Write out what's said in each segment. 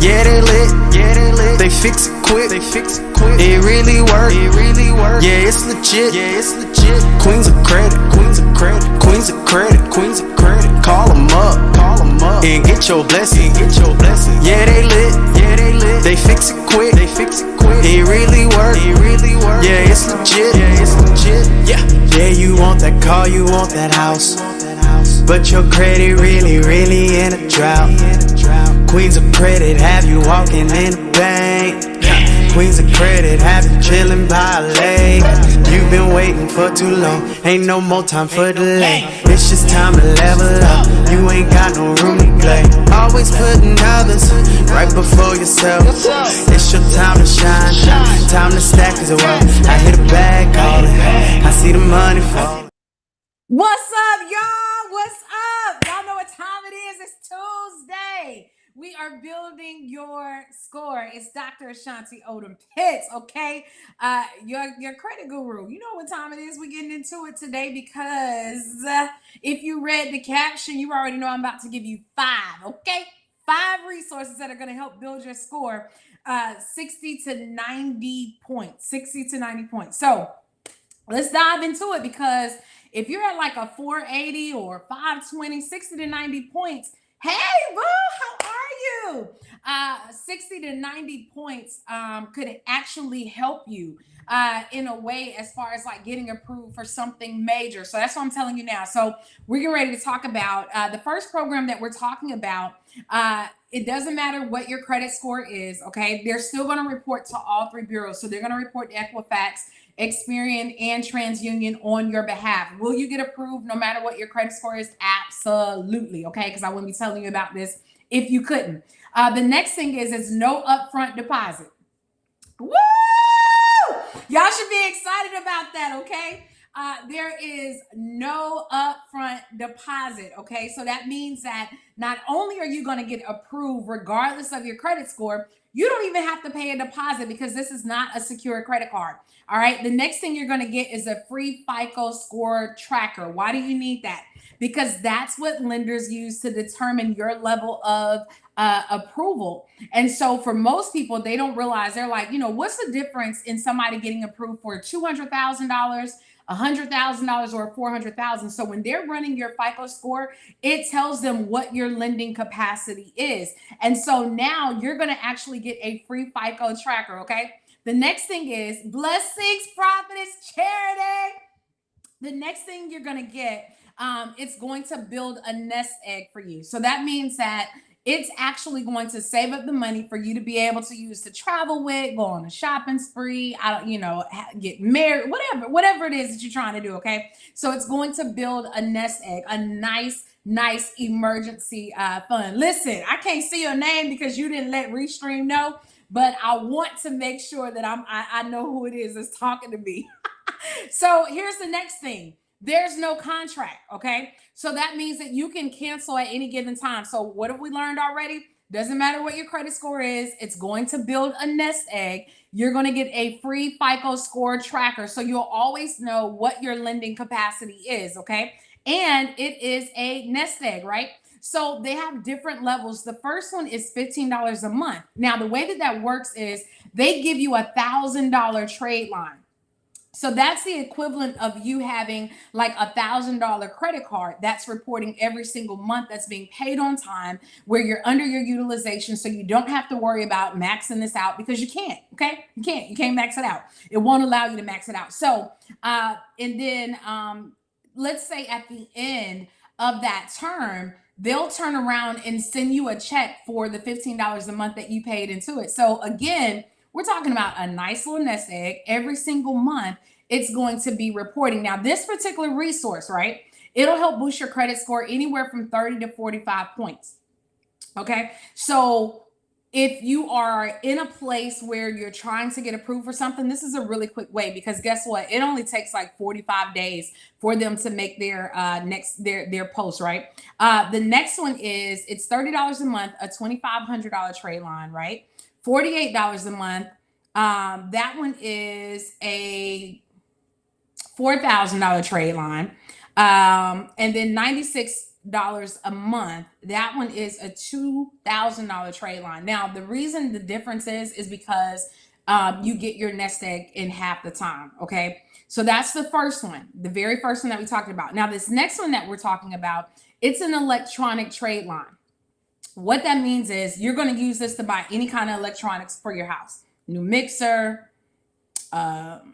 Yeah, they lit. Yeah, they lit. They fix it quick. They fix it quick. It really work. It really work. Yeah, it's legit. Yeah, it's legit. Queens of credit. Queens of credit. Queens of credit. Queens of credit. Call them up. Call them up. And get your blessing. Get your blessing. Yeah, they lit. Yeah, they lit. They fix it quick. They fix it quick. It really work. It really work. Yeah, it's legit. Yeah, it's legit. Yeah. Yeah, you want that car, you want that house. But your credit really, really in a drought. Queens of credit have you walking in the bank. Queens of credit have you chilling by a lake. You've been waiting for too long, ain't no more time for delay. It's just time to level up, you ain't got no room to play. Always putting others right before yourself. It's your time to shine, time to stack as well. I hit a bag calling, I see the money falling. What's up, y'all? What's up? Y'all know what time it is. It's Tuesday. We are building your score. It's Dr. Ashanti Odom-Pitts, okay? Your credit guru. You know what time it is. We're getting into it today because if you read the caption, you already know I'm about to give you 5, okay? 5 resources that are going to help build your score 60 to 90 points. 60 to 90 points. So let's dive into it because if you're at like a 480 or 520, 60 to 90 points, hey, boo, how are you? 60 to 90 points could actually help you in a way as far as like getting approved for something major. So that's what I'm telling you now. So we're getting ready to talk about the first program that we're talking about. It doesn't matter what your credit score is, okay? They're still going to report to all 3 bureaus. So they're going to report to Equifax, Experian, and TransUnion on your behalf. Will you get approved no matter what your credit score is? Absolutely, okay? Because I wouldn't be telling you about this if you couldn't. The next thing is no upfront deposit. Woo! Y'all should be excited about that, okay? There is no upfront deposit, okay? So that means that not only are you going to get approved regardless of your credit score, you don't even have to pay a deposit because this is not a secure credit card. All right. The next thing you're going to get is a free FICO score tracker. Why do you need that? Because that's what lenders use to determine your level of approval. And so for most people, they don't realize, they're like, what's the difference in somebody getting approved for $200,000, $100,000, or $400,000? So when they're running your FICO score, it tells them what your lending capacity is. And so now you're going to actually get a free FICO tracker. Okay. The next thing is Blessings Prophetess Charity. The next thing you're going to get, it's going to build a nest egg for you. So that means that it's actually going to save up the money for you to be able to use to travel with, go on a shopping spree, get married, whatever it is that you're trying to do. Okay. So it's going to build a nest egg, a nice emergency fund. Listen, I can't see your name because you didn't let Restream know, but I want to make sure that I know who it is that's talking to me. So here's the next thing. There's no contract, okay? So that means that you can cancel at any given time. So what have we learned already? Doesn't matter what your credit score is. It's going to build a nest egg. You're going to get a free FICO score tracker. So you'll always know what your lending capacity is, okay? And it is a nest egg, right? So they have different levels. The first one is $15 a month. Now, the way that works is they give you $1,000 trade line. So that's the equivalent of you having like $1,000 credit card that's reporting every single month, that's being paid on time, where you're under your utilization. So you don't have to worry about maxing this out because you can't. Okay. You can't max it out. It won't allow you to max it out. So, and then let's say at the end of that term, they'll turn around and send you a check for the $15 a month that you paid into it. So again, we're talking about a nice little nest egg. Every single month, it's going to be reporting. Now, this particular resource, right, it'll help boost your credit score anywhere from 30 to 45 points. Okay, so if you are in a place where you're trying to get approved for something, this is a really quick way, because guess what? It only takes like 45 days for them to make their their post, right? The next one is, it's $30 a month, a $2,500 trade line, right? $48 a month. That one is a $4,000 trade line. And then $96 a month, that one is a $2,000 trade line. Now, the reason the difference is because you get your nest egg in half the time. Okay. So that's the first one, the very first one that we talked about. Now, this next one that we're talking about, it's an electronic trade line. What that means is you're going to use this to buy any kind of electronics for your house. New mixer, iron,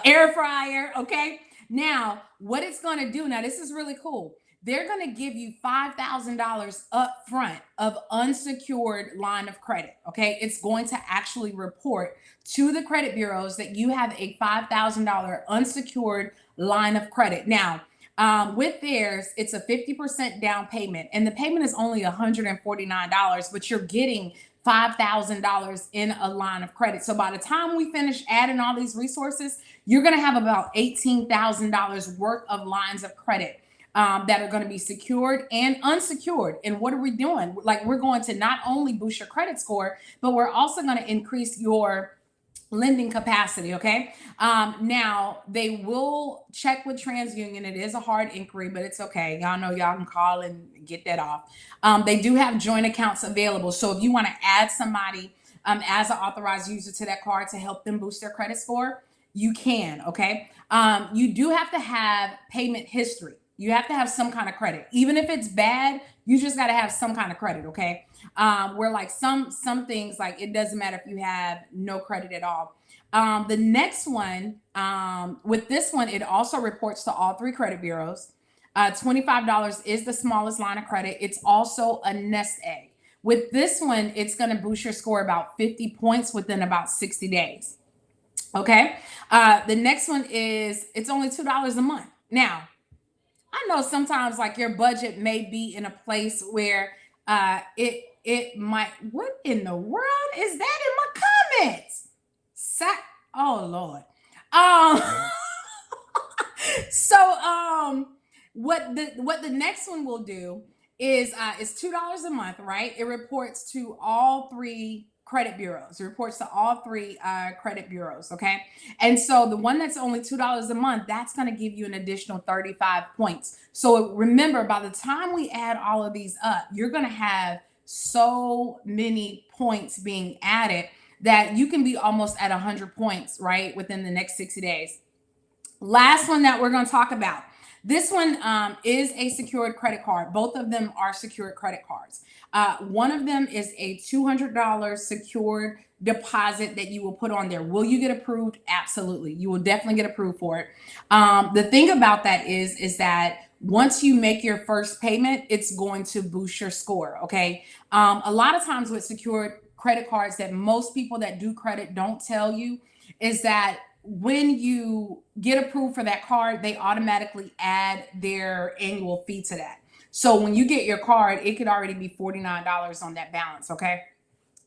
air fryer. Okay. Now, what it's going to do, now this is really cool. They're going to give you $5,000 up front of unsecured line of credit. Okay. It's going to actually report to the credit bureaus that you have a $5,000 unsecured line of credit. Now, with theirs, it's a 50% down payment, and the payment is only $149, but you're getting $5,000 in a line of credit. So by the time we finish adding all these resources, you're going to have about $18,000 worth of lines of credit that are going to be secured and unsecured. And what are we doing? Like, we're going to not only boost your credit score, but we're also going to increase your lending capacity. Okay. Now they will check with TransUnion. It is a hard inquiry, but it's okay. Y'all know y'all can call and get that off. They do have joint accounts available. So if you want to add somebody as an authorized user to that card to help them boost their credit score, you can. Okay. You do have to have payment history. You have to have some kind of credit. Even if it's bad, you just got to have some kind of credit. Okay. Where like some things, like it doesn't matter if you have no credit at all. The next one, with this one, it also reports to all three credit bureaus. $25 is the smallest line of credit. It's also a nest egg. With this one, it's going to boost your score about 50 points within about 60 days. Okay. The next one is, it's only $2 a month. Now, I know sometimes like your budget may be in a place where it might, what in the world is that in my comments? Oh Lord. So what the next one will do is it's $2 a month, right? It reports to all three credit bureaus. It reports to all three credit bureaus. Okay. And so the one that's only $2 a month, that's going to give you an additional 35 points. So remember, by the time we add all of these up, you're going to have so many points being added that you can be almost at 100 points, right, within the next 60 days. Last one that we're going to talk about. This one is a secured credit card. Both of them are secured credit cards. One of them is a $200 secured deposit that you will put on there. Will you get approved? Absolutely. You will definitely get approved for it. The thing about that is that once you make your first payment, it's going to boost your score. Okay. A lot of times with secured credit cards that most people that do credit don't tell you is that when you get approved for that card, they automatically add their annual fee to that. So when you get your card, it could already be $49 on that balance. Okay.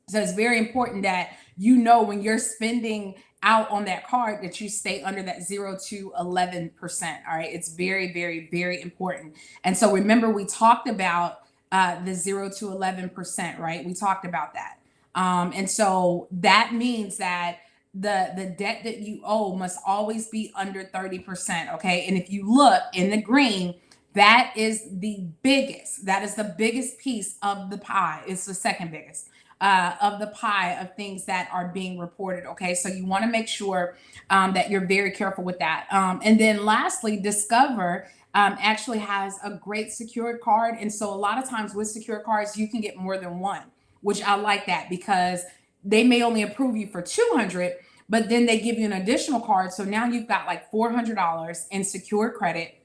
So it's very important that you know when you're spending out on that card that you stay under that 0 to 11%. All right. It's very, very, very important. And so remember, we talked about the 0 to 11%, right? We talked about that. And so that means that the debt that you owe must always be under 30%. Okay. And if you look in the green, that is the biggest, that is the biggest piece of the pie. It's the second biggest of the pie of things that are being reported. Okay. So you want to make sure that you're very careful with that. And then lastly, Discover actually has a great secured card. And so a lot of times with secured cards, you can get more than one, which I like that because they may only approve you for 200, but then they give you an additional card. So now you've got like $400 in secured credit.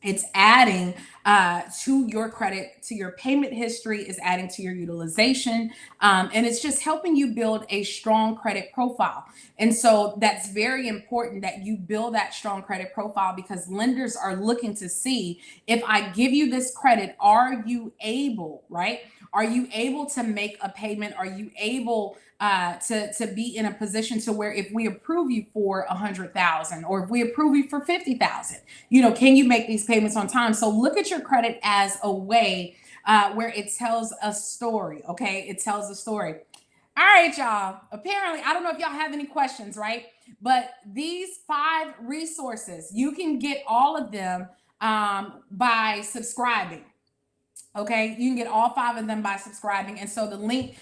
It's adding to your credit, to your payment history, is adding to your utilization. And it's just helping you build a strong credit profile. And so that's very important that you build that strong credit profile because lenders are looking to see, if I give you this credit, are you able, right? Are you able to make a payment? Are you able to be in a position to where if we approve you for 100,000 or if we approve you for 50,000, you know, can you make these payments on time? So look at your credit as a way where it tells a story. Okay. It tells a story. All right, y'all. Apparently, I don't know if y'all have any questions, right? But these 5 resources, you can get all of them by subscribing. Okay, you can get all 5 of them by subscribing. And so the link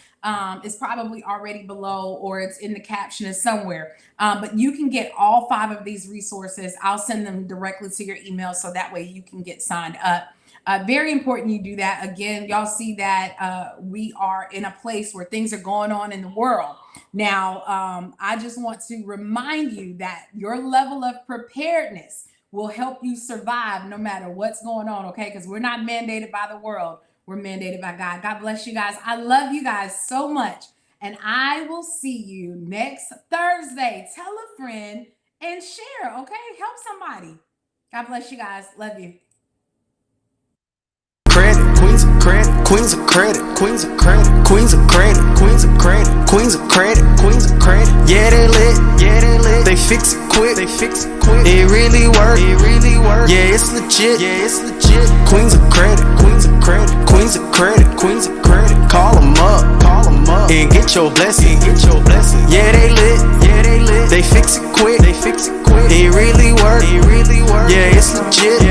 is probably already below, or it's in the caption somewhere. But you can get all 5 of these resources. I'll send them directly to your email, so that way you can get signed up. Very important you do that. Again, y'all see that we are in a place where things are going on in the world. Now, I just want to remind you that your level of preparedness will help you survive no matter what's going on, okay? Because we're not mandated by the world. We're mandated by God. God bless you guys. I love you guys so much. And I will see you next Thursday. Tell a friend and share, okay? Help somebody. God bless you guys. Love you. Queens of credit, queens of credit, queens of credit, queens of credit, queens of credit, queens of credit, queens of credit. Yeah, they lit, they fix it quick, It really work, Yeah, it's legit, Queens of credit, queens of credit, queens of credit, queens of credit. Call them up, and get your blessing, Yeah, they lit, they fix it quick, It really work, Yeah, it's legit,